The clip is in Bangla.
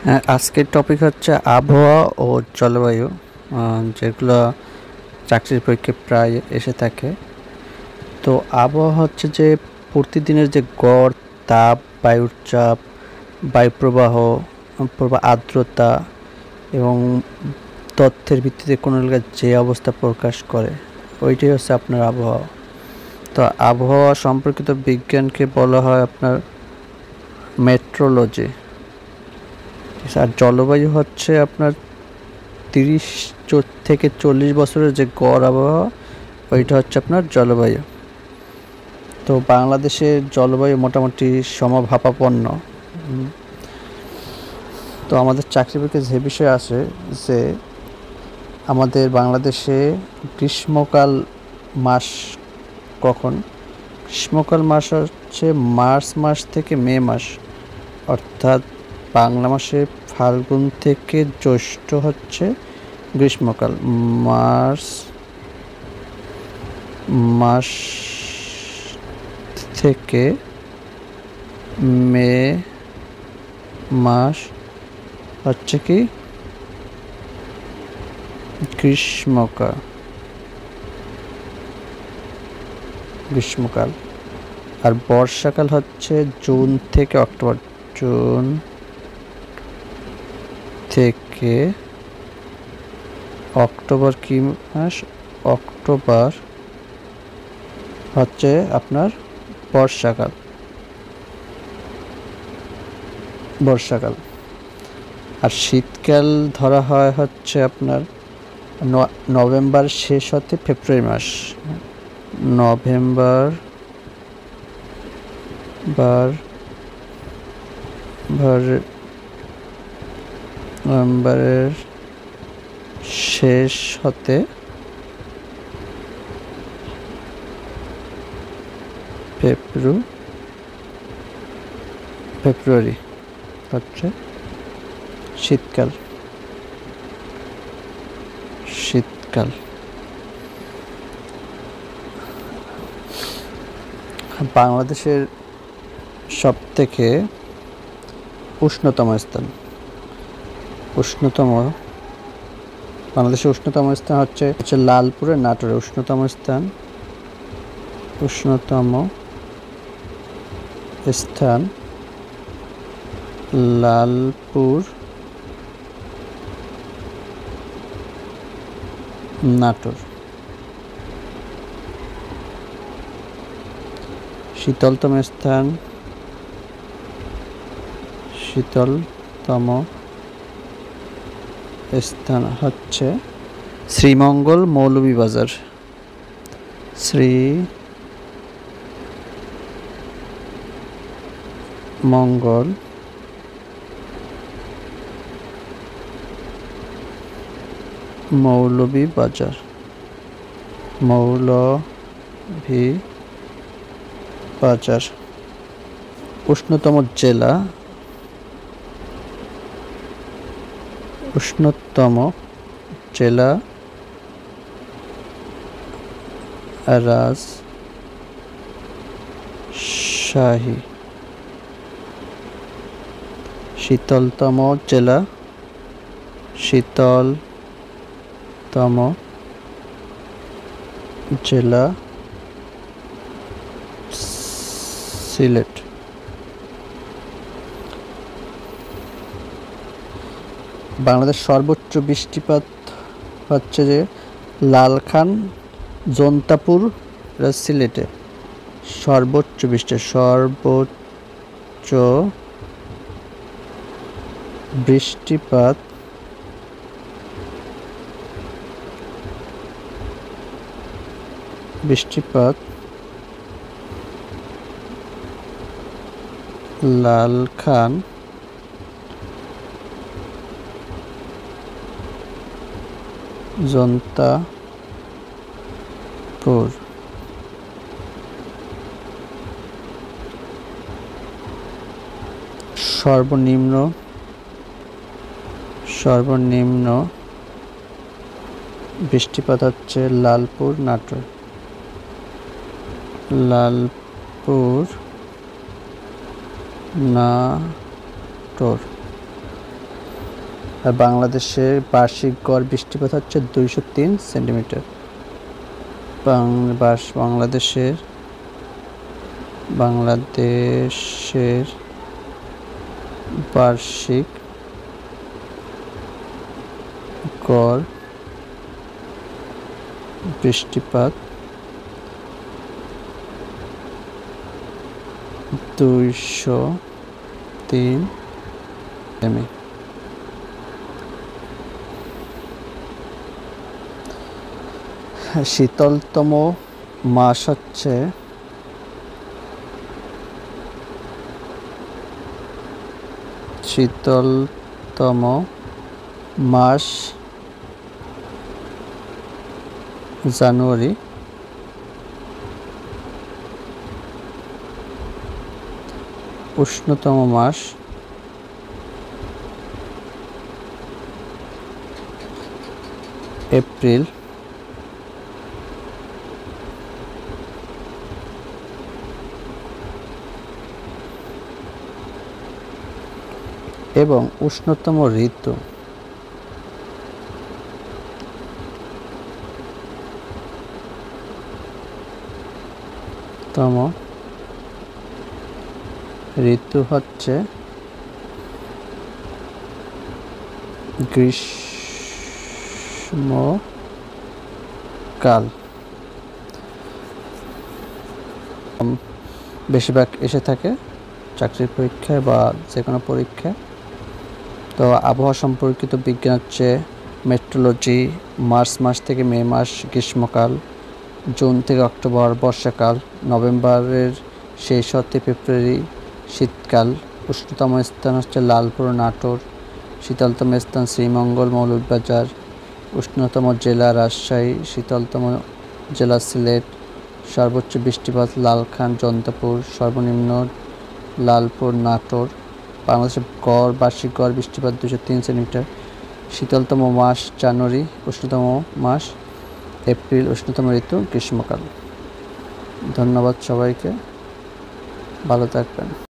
আজকের টপিক হচ্ছে আবহাওয়া ও জলবায়ু, যেগুলো চাকরির পরীক্ষায় প্রায় এসে থাকে। তো আবহাওয়া হচ্ছে যে প্রতিদিনের যে গড় তাপ, বায়ুর চাপ, বায়ুপ্রবাহ, আর্দ্রতা এবং তথ্যের ভিত্তিতে কোনো এলাকার যে অবস্থা প্রকাশ করে, ওইটাই হচ্ছে আপনার আবহাওয়া। তো আবহাওয়া সম্পর্কিত বিজ্ঞানকে বলা হয় আপনার মেট্রোলজি। আর জলবায়ু হচ্ছে আপনার 30 থেকে 40 বছরের যে গড় আবহাওয়া, ওইটা হচ্ছে আপনার জলবায়ু। তো বাংলাদেশের জলবায়ু মোটামুটি সমভাবাপন্ন। তো আমাদের চাকরি পরীক্ষায় যে বিষয় আসে যে আমাদের বাংলাদেশে গ্রীষ্মকাল মাস কখন? গ্রীষ্মকাল মাস হচ্ছে মার্চ মাস থেকে মে মাস, অর্থাৎ বাংলা মাসে ফাল্গুন থেকে জ্যৈষ্ঠ হচ্ছে গ্রীষ্মকাল। মার্চ মাস থেকে মে মাস হচ্ছে কি গ্রীষ্মকাল। আর বর্ষাকাল হচ্ছে জুন থেকে অক্টোবর। জুন থেকে অক্টোবর কি মাস? অক্টোবর হচ্ছে আপনার বর্ষাকাল। আর শীতকাল ধরা হয় হচ্ছে আপনার নভেম্বর শেষ হতে ফেব্রুয়ারি মাস। নভেম্বরের শেষ হতে ফেব্রুয়ারি হচ্ছে শীতকাল। বাংলাদেশের সবথেকে বাংলাদেশের উষ্ণতম স্থান হচ্ছে লালপুরের নাটোরে। উষ্ণতম স্থান লালপুর, নাটোর। শীতলতম স্থান হচ্ছে শ্রীমঙ্গল, মৌলভীবাজার। শ্রীমঙ্গল মৌলভীবাজার। উষ্ণতম জেলা রাজশাহী। শীতলতম জেলা সিলেট। বাংলাদেশ সর্বোচ্চ বৃষ্টিপাত হচ্ছে যে লালখান, জন্তাপুর, সিলেটে। সর্বোচ্চ বৃষ্টিপাত লালখান, জন্তাপুর। সর্বনিম্ন বৃষ্টিপাত হচ্ছে লালপুর, নাটোর। আর বাংলাদেশের বার্ষিক গড় বৃষ্টিপাত হচ্ছে 203 সেন্টিমিটার। বাংলাদেশের বার্ষিক গড় বৃষ্টিপাত 203 সেমি। শীতলতম মাস হচ্ছে জানুয়ারি। উষ্ণতম মাস এপ্রিল। এবং উষ্ণতম ঋতু হচ্ছে গ্রীষ্মকাল। বেশিরভাগ এসে থাকে চাকরির পরীক্ষায় বা যে কোনো পরীক্ষায়। তো আবহাওয়া সম্পর্কিত বিজ্ঞান হচ্ছে মেট্রোলজি। মার্চ মাস থেকে মে মাস গ্রীষ্মকাল, জুন থেকে অক্টোবর বর্ষাকাল, নভেম্বরের শেষ হতে ফেব্রুয়ারি শীতকাল। উষ্ণতম স্থান হচ্ছে লালপুর নাটোর, শীতলতম স্থান শ্রীমঙ্গল মৌলভীবাজার, উষ্ণতম জেলা রাজশাহী, শীতলতম জেলা সিলেট, সর্বোচ্চ বৃষ্টিপাত লালখান জন্তপুর, সর্বনিম্ন লালপুর নাটোর। বাংলাদেশের বার্ষিক গড় বৃষ্টিপাত 203 সেন্টিমিটার। শীতলতম মাস জানুয়ারি, উষ্ণতম মাস এপ্রিল, উষ্ণতম ঋতু গ্রীষ্মকাল। ধন্যবাদ সবাইকে, ভালো থাকবেন।